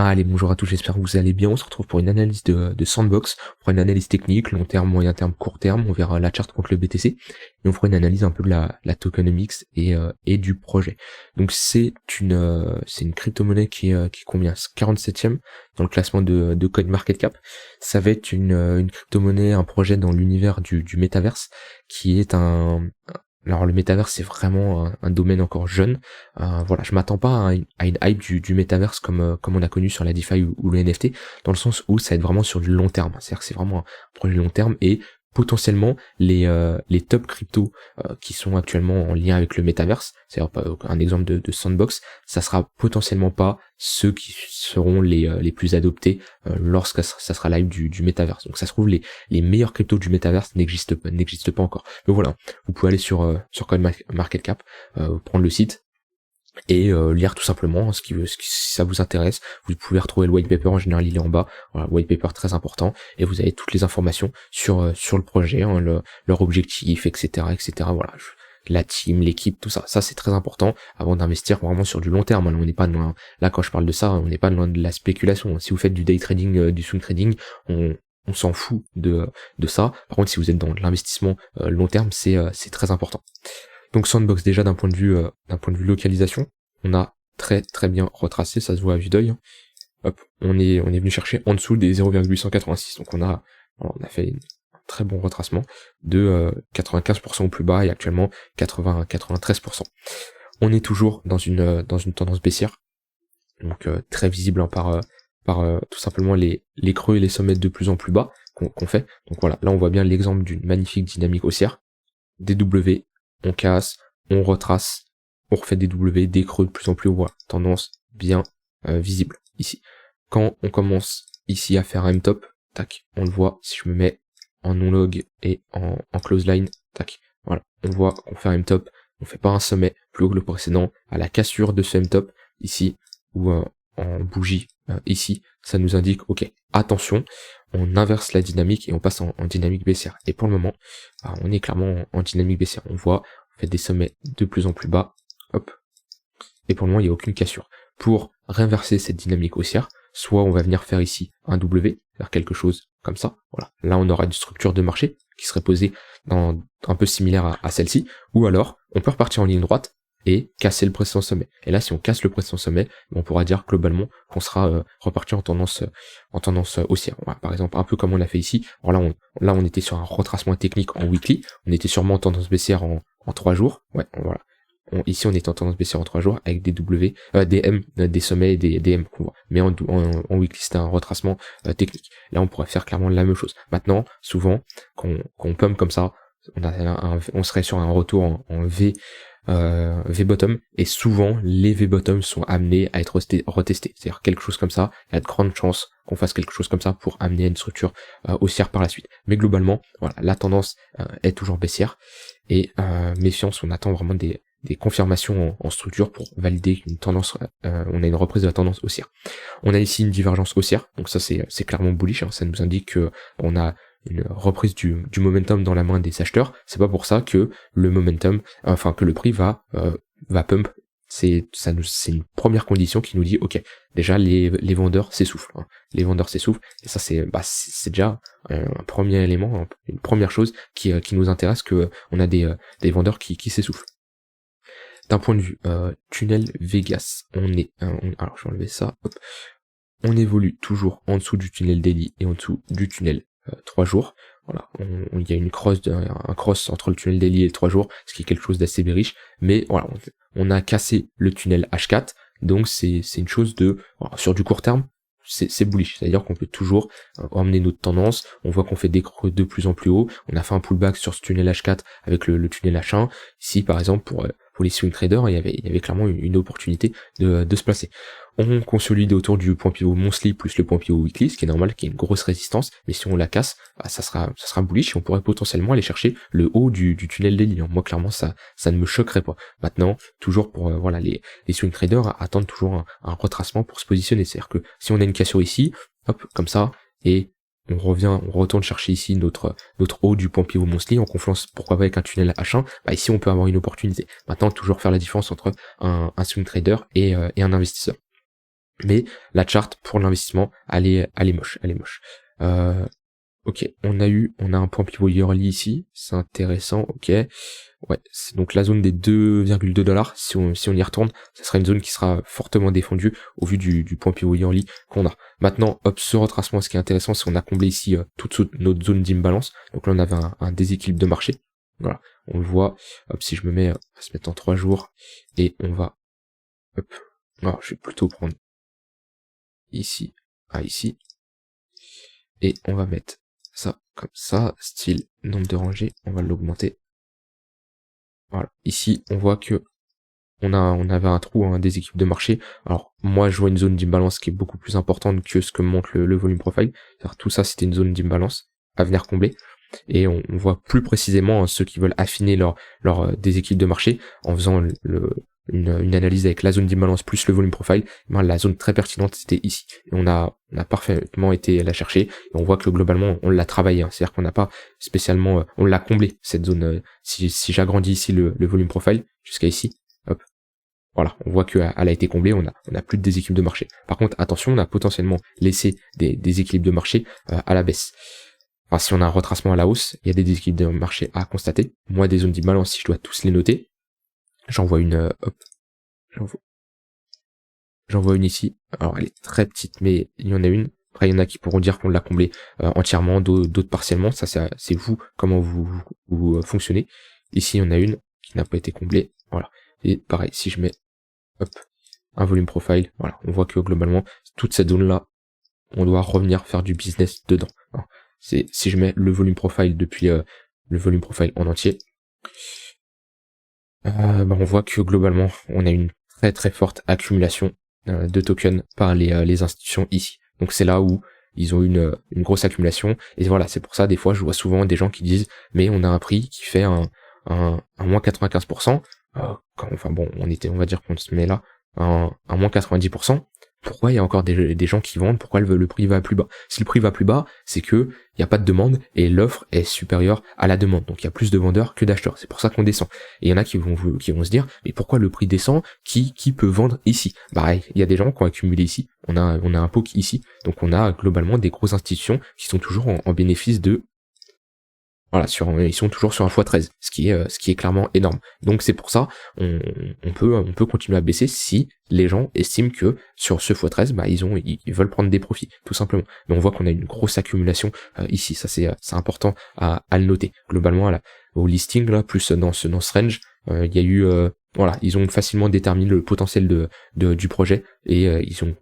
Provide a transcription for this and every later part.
Allez, bonjour à tous, j'espère que vous allez bien. On se retrouve pour une analyse de Sandbox. On fera une analyse technique, long terme, moyen terme, court terme. On verra la charte contre le BTC. Et on fera une analyse un peu de la tokenomics et du projet. Donc c'est une crypto-monnaie qui est combien 47e dans le classement de CoinMarketCap. Ça va être une crypto-monnaie, un projet dans l'univers du métaverse qui est alors le métaverse c'est vraiment un domaine encore jeune. Voilà, je m'attends pas à une hype du métaverse comme on a connu sur la DeFi ou le NFT, dans le sens où ça va être vraiment sur du long terme. C'est-à-dire que c'est vraiment un projet long terme et potentiellement les top cryptos qui sont actuellement en lien avec le métaverse, c'est-à-dire un exemple de Sandbox, ça sera potentiellement pas ceux qui seront les plus adoptés lorsque ça sera live du métaverse. Donc ça se trouve les meilleurs cryptos du métaverse n'existent pas encore. Mais voilà, vous pouvez aller sur CoinMarketCap, prendre le site et lire tout simplement si ça vous intéresse. Vous pouvez retrouver le white paper, en général il est en bas, voilà, white paper très important, et vous avez toutes les informations sur le projet, hein, leur objectif, etc. Voilà, la team, l'équipe, tout ça c'est très important avant d'investir vraiment sur du long terme. On n'est pas loin, là quand je parle de ça, on n'est pas loin de la spéculation. Si vous faites du day trading, du swing trading, on s'en fout de ça. Par contre, si vous êtes dans l'investissement long terme, c'est très important. Donc Sandbox, déjà d'un point de vue localisation, on a très bien retracé, ça se voit à vue d'œil. Hop, on est venu chercher en dessous des 0,886. Donc on a fait un très bon retracement de 95% au plus bas et actuellement 93%. On est toujours dans une tendance baissière. Donc très visible, hein, par tout simplement les creux et les sommets de plus en plus bas qu'on fait. Donc voilà, là on voit bien l'exemple d'une magnifique dynamique haussière. DW, on casse, on retrace, on refait des W, des creux de plus en plus haut, voilà, tendance bien visible ici. Quand on commence ici à faire un M-top, tac, on le voit, si je me mets en non-log et en close line, tac, voilà, on voit qu'on fait un M-top, on fait pas un sommet plus haut que le précédent, à la cassure de ce M-top, ici, ou en bougie, ici, ça nous indique, ok, attention, on inverse la dynamique et on passe en dynamique baissière. Et pour le moment, on est clairement en dynamique baissière. On voit, on fait des sommets de plus en plus bas, hop. Et pour le moment, il n'y a aucune cassure. Pour réinverser cette dynamique haussière, soit on va venir faire ici un W, faire quelque chose comme ça. Voilà. Là, on aura une structure de marché qui serait posée un peu similaire à celle-ci. Ou alors, on peut repartir en ligne droite et casser le précédent sommet. Et là, si on casse le précédent sommet, on pourra dire globalement qu'on sera reparti en tendance haussière. Voilà, par exemple, un peu comme on a fait ici. Alors là, on était sur un retracement technique en weekly. On était sûrement en tendance baissière en 3 jours. Ouais, voilà. Ici, on est en tendance baissière en 3 jours avec des W, des M, des sommets et des M qu'on voit. Mais en weekly, c'était un retracement technique. Là, on pourrait faire clairement la même chose. Maintenant, souvent, qu'on pump comme ça, on serait sur un retour en V bottom, et souvent les V bottom sont amenés à être retestés, c'est-à-dire quelque chose comme ça, il y a de grandes chances qu'on fasse quelque chose comme ça pour amener à une structure haussière par la suite. Mais globalement, voilà, la tendance est toujours baissière, et méfiance, on attend vraiment des confirmations en structure pour valider une tendance, on a une reprise de la tendance haussière. On a ici une divergence haussière, donc ça c'est clairement bullish, hein, ça nous indique que on a une reprise du momentum dans la main des acheteurs. C'est pas pour ça que le momentum, enfin que le prix va pump. C'est une première condition qui nous dit ok, déjà les vendeurs s'essoufflent, hein. Les vendeurs s'essoufflent, et ça c'est déjà un premier élément, une première chose qui nous intéresse, que on a des vendeurs qui s'essoufflent. D'un point de vue tunnel Vegas, alors je vais enlever ça, hop. On évolue toujours en dessous du tunnel daily et en dessous du tunnel 3 jours. Voilà, il y a un cross entre le tunnel daily et le 3 jours, ce qui est quelque chose d'assez bearish, mais voilà, on a cassé le tunnel H4, donc c'est une chose sur du court terme, c'est bullish, c'est-à-dire qu'on peut toujours emmener notre tendance. On voit qu'on fait des creux de plus en plus haut, on a fait un pullback sur ce tunnel H4 avec le tunnel H1, ici par exemple pour les swing traders, il y avait clairement une opportunité de se placer. On consolide autour du point pivot monthly plus le point pivot weekly, ce qui est normal, qui est une grosse résistance, mais si on la casse, ça sera bullish, et on pourrait potentiellement aller chercher le haut du tunnel daily. Moi clairement ça ne me choquerait pas. Maintenant, toujours pour les swing traders attendent toujours un retracement pour se positionner, c'est-à-dire que si on a une cassure ici, hop, comme ça, et on retourne chercher ici notre haut du point pivot monthly en confluence, pourquoi pas avec un tunnel H1, ici on peut avoir une opportunité. Maintenant, toujours faire la différence entre un swing trader et un investisseur. Mais la charte pour l'investissement, elle est moche, elle est moche. Ok, on a un point pivot yearly ici, c'est intéressant, ok. Ouais, c'est donc la zone des 2,2 $. Si on y retourne, ça sera une zone qui sera fortement défendue au vu du point pivot yearly qu'on a. Maintenant, hop, ce retracement, ce qui est intéressant, c'est qu'on a comblé ici toute notre zone d'imbalance. Donc là, on avait un déséquilibre de marché. Voilà, on le voit. Hop, si je me mets, on va se mettre en 3 jours et on va, hop, alors, je vais plutôt prendre ici à ici et on va mettre ça comme ça, style nombre de rangées, on va l'augmenter. Voilà, ici on voit que on avait un trou, un déséquilibre de marché. Alors moi je vois une zone d'imbalance qui est beaucoup plus importante que ce que montre le volume profile. C'est-à-dire tout ça c'était une zone d'imbalance à venir combler. Et on voit plus précisément ceux qui veulent affiner leur déséquilibre de marché en faisant une analyse avec la zone d'imbalance plus le volume profile. Ben, la zone très pertinente c'était ici. Et on a parfaitement été la chercher. Et on voit que globalement on l'a travaillé. Hein. C'est-à-dire qu'on n'a pas spécialement, on l'a comblé cette zone. Si j'agrandis ici le volume profile jusqu'à ici, hop. Voilà, on voit qu'elle a été comblée, on a plus de déséquilibre de marché. Par contre, attention, on a potentiellement laissé des déséquilibres de marché à la baisse. Enfin, si on a un retracement à la hausse, il y a des déséquilibres de marché à constater. Moi, des zones d'imbalance, si je dois tous les noter, j'envoie une, hop, j'envoie une ici. Alors, elle est très petite, mais il y en a une. Après, il y en a qui pourront dire qu'on l'a comblée entièrement, d'autres partiellement. Ça, c'est vous, comment vous fonctionnez. Ici, il y en a une qui n'a pas été comblée. Voilà. Et pareil, si je mets, hop, un volume profile, voilà, on voit que globalement, toute cette zone-là, on doit revenir faire du business dedans. Hein. Si je mets le volume profile depuis le volume profile en entier, on voit que globalement, on a une très très forte accumulation de tokens par les institutions ici. Donc c'est là où ils ont une grosse accumulation. Et voilà, c'est pour ça, des fois, je vois souvent des gens qui disent, mais on a un prix qui fait un moins 95%. Enfin bon, on va dire qu'on se met là, un moins 90%. Pourquoi il y a encore des gens qui vendent? Pourquoi le prix va plus bas? Si le prix va plus bas, c'est que il y a pas de demande et l'offre est supérieure à la demande. Donc il y a plus de vendeurs que d'acheteurs. C'est pour ça qu'on descend. Et il y en a qui vont se dire, mais pourquoi le prix descend? Qui peut vendre ici? Bah, il y a des gens qui ont accumulé ici. On a un POC ici. Donc on a globalement des grosses institutions qui sont toujours en bénéfice de. Voilà, ils sont toujours sur un x13, ce qui est clairement énorme. Donc c'est pour ça, on peut continuer à baisser si les gens estiment que sur ce x13, bah ils veulent prendre des profits, tout simplement. Mais on voit qu'on a une grosse accumulation ici, ça c'est important à le noter. Globalement, au listing là, plus dans ce range, il y a eu voilà, ils ont facilement déterminé le potentiel du projet et ils ont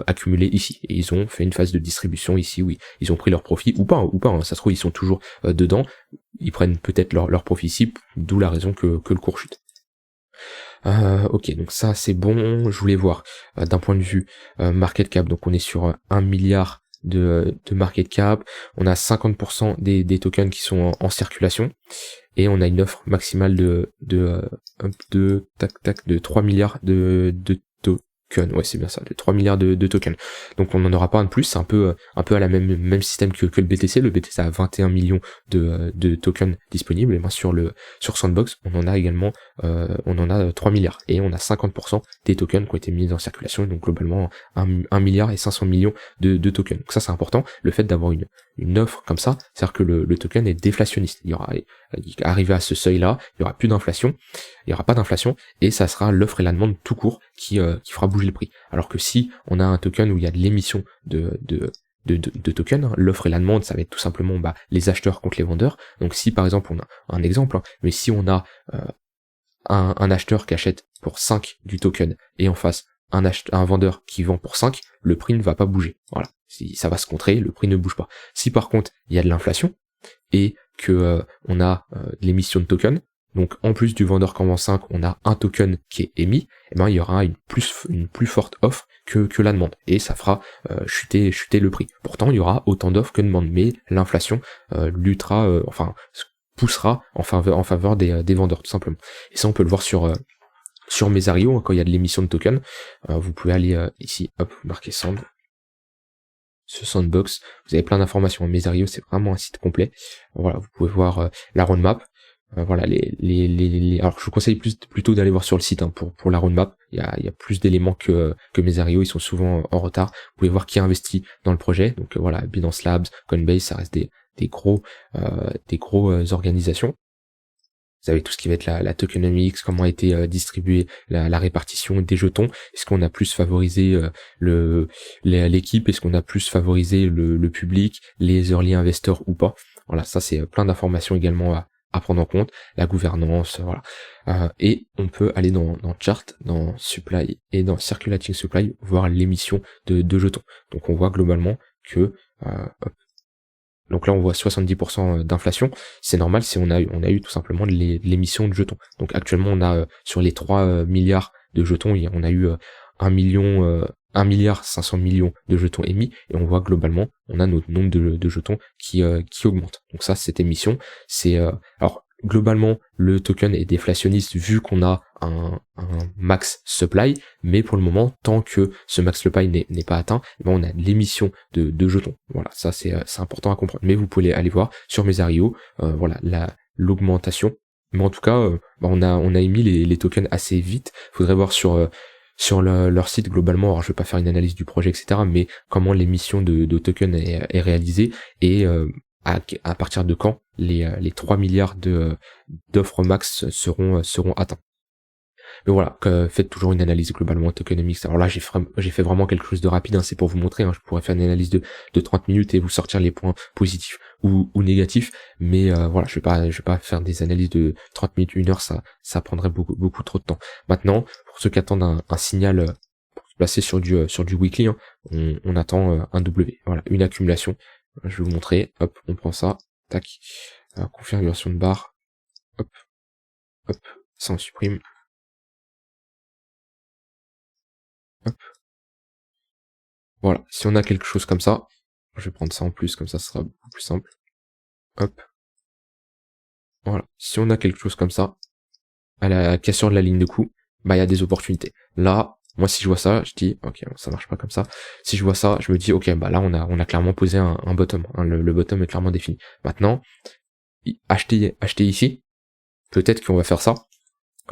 accumulé ici et ils ont fait une phase de distribution ici où ils ont pris leur profit ou pas hein, ça se trouve ils sont toujours dedans, ils prennent peut-être leur profit ici, d'où la raison que le cours chute. Ok, donc ça c'est bon. Je voulais voir d'un point de vue market cap, donc on est sur 1 milliard de market cap, on a 50% des tokens qui sont en circulation et on a une offre maximale de 3 milliards de tokens. Ouais, c'est bien ça, de 3 milliards de tokens. Donc on n'en aura pas un de plus, c'est un peu à la même système que le BTC. Le BTC a 21 millions de tokens disponibles, et bien sur Sandbox, on en a également 3 milliards et on a 50% des tokens qui ont été mis en circulation, donc globalement 1 milliard et 500 millions de tokens. Donc ça c'est important, le fait d'avoir une offre comme ça, c'est-à-dire que le token est déflationniste. Arrivé à ce seuil-là, il y aura plus d'inflation, il y aura pas d'inflation, et ça sera l'offre et la demande tout court qui fera bouger le prix. Alors que si on a un token où il y a de l'émission de tokens, hein, l'offre et la demande, ça va être tout simplement les acheteurs contre les vendeurs. Donc si par exemple on a un exemple, hein, mais si on a un acheteur qui achète pour 5 du token et en face un vendeur qui vend pour 5, le prix ne va pas bouger. Voilà. Si ça va se contrer, le prix ne bouge pas. Si par contre il y a de l'inflation et que on a de l'émission de tokens, donc en plus du vendeur qui en vend 5, on a un token qui est émis, et ben il y aura une plus forte offre que la demande, et ça fera chuter le prix. Pourtant il y aura autant d'offres que de demande, mais l'inflation poussera en faveur des vendeurs, tout simplement. Et ça on peut le voir sur Mesario, quand il y a de l'émission de tokens. Vous pouvez aller ici, hop, marquer Sand, ce Sandbox, vous avez plein d'informations. Mesario, c'est vraiment un site complet. Voilà, vous pouvez voir la roadmap. Voilà, alors je vous conseille plutôt d'aller voir sur le site, hein, pour la roadmap. Il y a plus d'éléments que Mes.io, ils sont souvent en retard. Vous pouvez voir qui a investi dans le projet. Donc voilà, Binance Labs, Coinbase, ça reste des gros organisations. Vous avez tout ce qui va être la tokenomics, comment a été distribuée la répartition des jetons. Est-ce qu'on a plus favorisé l'équipe, est-ce qu'on a plus favorisé le public, les early investors ou pas. Voilà, ça c'est plein d'informations également à prendre en compte, la gouvernance, voilà. Et on peut aller dans chart, dans supply et dans circulating supply, voir l'émission de jetons. Donc on voit globalement que donc là on voit 70% d'inflation, c'est normal si on a eu tout simplement de l'émission de jetons. Donc actuellement on a sur les 3 milliards de jetons, on a eu 1 milliard 500 millions de jetons émis, et on voit globalement on a notre nombre de jetons qui augmente. Donc ça, cette émission, c'est alors globalement le token est déflationniste vu qu'on a un max supply, mais pour le moment, tant que ce max supply n'est pas atteint, on a l'émission de jetons. Voilà, ça c'est important à comprendre. Mais vous pouvez aller voir sur Mes.io, voilà, l'augmentation. Mais en tout cas, on a émis les tokens assez vite. Faudrait voir sur leur site globalement. Alors je vais pas faire une analyse du projet, etc., mais comment l'émission de tokens est réalisée, et à partir de quand les 3 milliards d'offres max seront atteints. Mais voilà, faites toujours une analyse globalement tokenomics. Alors là, j'ai fait vraiment quelque chose de rapide, hein, c'est pour vous montrer, hein, je pourrais faire une analyse de 30 minutes et vous sortir les points positifs ou négatifs, mais voilà, je vais pas faire des analyses de 30 minutes, 1 heure, ça prendrait beaucoup trop de temps. Maintenant, pour ceux qui attendent un signal pour se placer sur du weekly, hein, on attend un W, voilà, une accumulation. Je vais vous montrer, hop, on prend ça, tac, configuration de barre, hop, ça on supprime, hop. Voilà, si on a quelque chose comme ça, je vais prendre ça en plus, comme ça sera beaucoup plus simple, hop. Voilà, si on a quelque chose comme ça, à la cassure de la ligne de coup, il y a des opportunités. Là, moi si je vois ça, je dis, ok, ça marche pas comme ça. Si je vois ça, je me dis, ok, là on a clairement posé un bottom, hein, le bottom est clairement défini. Maintenant, acheter ici, peut-être qu'on va faire ça,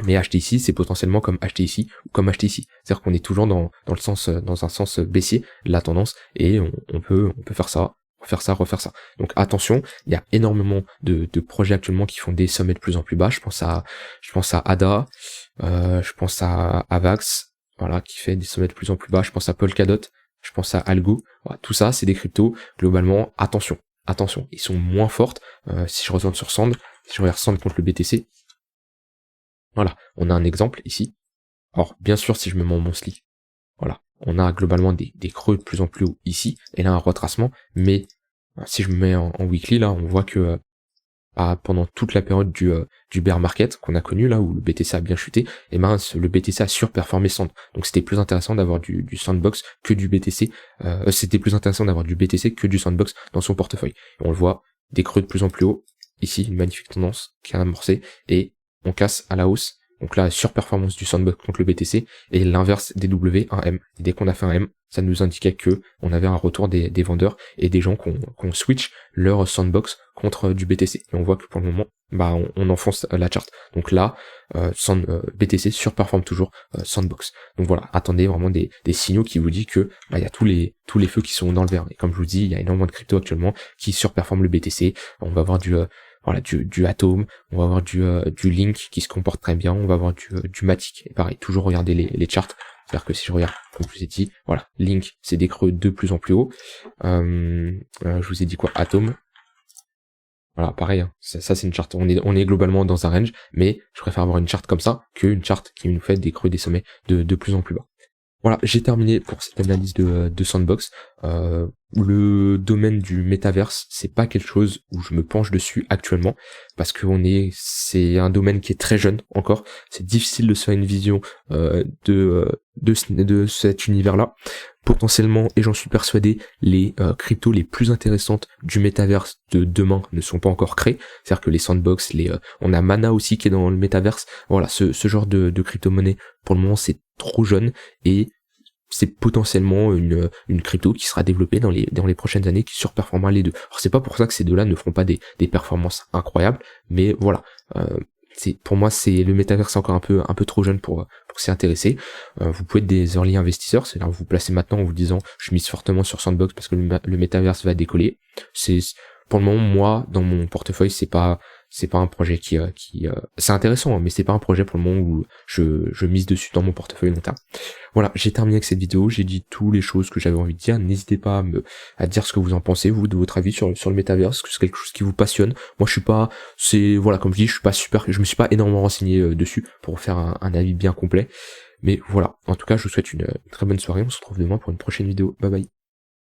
mais acheter ici, c'est potentiellement comme acheter ici ou comme acheter ici. C'est-à-dire qu'on est toujours dans un sens baissier de la tendance, et on peut faire ça, refaire ça. Donc attention, il y a énormément de projets actuellement qui font des sommets de plus en plus bas. Je pense à ADA, je pense à Avax, voilà, qui fait des sommets de plus en plus bas. Je pense à Polkadot, je pense à Algo. Voilà, tout ça, c'est des cryptos. Globalement, attention, ils sont moins fortes. Si je retourne sur Sand, si je regarde Sand contre le BTC, voilà, on a un exemple ici. Alors, bien sûr, si je me mets en monthly, voilà, on a globalement des creux de plus en plus haut ici, et là un retracement, mais si je me mets en weekly, là, on voit que pendant toute la période du bear market qu'on a connu, là, où le BTC a bien chuté, et le BTC a surperformé Sand. Donc c'était plus intéressant d'avoir du Sandbox que du BTC, c'était plus intéressant d'avoir du BTC que du Sandbox dans son portefeuille. Et on le voit, des creux de plus en plus haut, ici, une magnifique tendance qui a amorcé, et on casse à la hausse. Donc là, surperformance du Sandbox contre le BTC, et l'inverse des W, un M. Et dès qu'on a fait un M, ça nous indiquait que on avait un retour des vendeurs et des gens qu'on switch leur Sandbox contre du BTC. Et on voit que pour le moment, on enfonce la charte. Donc là, BTC surperforme toujours Sandbox. Donc voilà, attendez vraiment des signaux qui vous disent que il y a tous les feux qui sont dans le vert. Et comme je vous dis, il y a énormément de cryptos actuellement qui surperforment le BTC. On va avoir du Atom, on va avoir du Link qui se comporte très bien, on va avoir du Matic. Et pareil, toujours regarder les charts. C'est-à-dire que si je regarde, comme je vous ai dit, voilà, Link, c'est des creux de plus en plus haut. Je vous ai dit quoi, Atom. Voilà, pareil, hein, ça c'est une charte, on est globalement dans un range, mais je préfère avoir une charte comme ça qu'une charte qui nous fait des creux, des sommets de plus en plus bas. Voilà, j'ai terminé pour cette analyse de Sandbox. Le domaine du métaverse, c'est pas quelque chose où je me penche dessus actuellement, parce que c'est un domaine qui est très jeune encore. C'est difficile de se faire une vision de cet univers-là. Potentiellement, et j'en suis persuadé, les cryptos les plus intéressantes du métaverse de demain ne sont pas encore créées. C'est-à-dire que les Sandbox, on a Mana aussi qui est dans le métaverse. Voilà, ce genre de crypto-monnaie, pour le moment, c'est trop jeune, et c'est potentiellement une crypto qui sera développée dans les prochaines années, qui surperformera les deux. Alors c'est pas pour ça que ces deux-là ne feront pas des performances incroyables, mais voilà. Pour moi, c'est le métaverse encore un peu trop jeune pour s'y intéresser. Vous pouvez être des early investisseurs, c'est-à-dire vous placez maintenant en vous disant je mise fortement sur Sandbox parce que le métaverse va décoller. C'est pour le moment, moi, dans mon portefeuille, c'est pas un projet qui c'est intéressant, hein, mais c'est pas un projet pour le moment où je mise dessus dans mon portefeuille long terme. Voilà, j'ai terminé avec cette vidéo, j'ai dit toutes les choses que j'avais envie de dire. N'hésitez pas à dire ce que vous en pensez, vous, de votre avis sur le métaverse, est-ce que c'est quelque chose qui vous passionne. Moi, voilà, comme je dis, je me suis pas énormément renseigné dessus pour faire un avis bien complet. Mais voilà, en tout cas, je vous souhaite une très bonne soirée, on se retrouve demain pour une prochaine vidéo. Bye bye.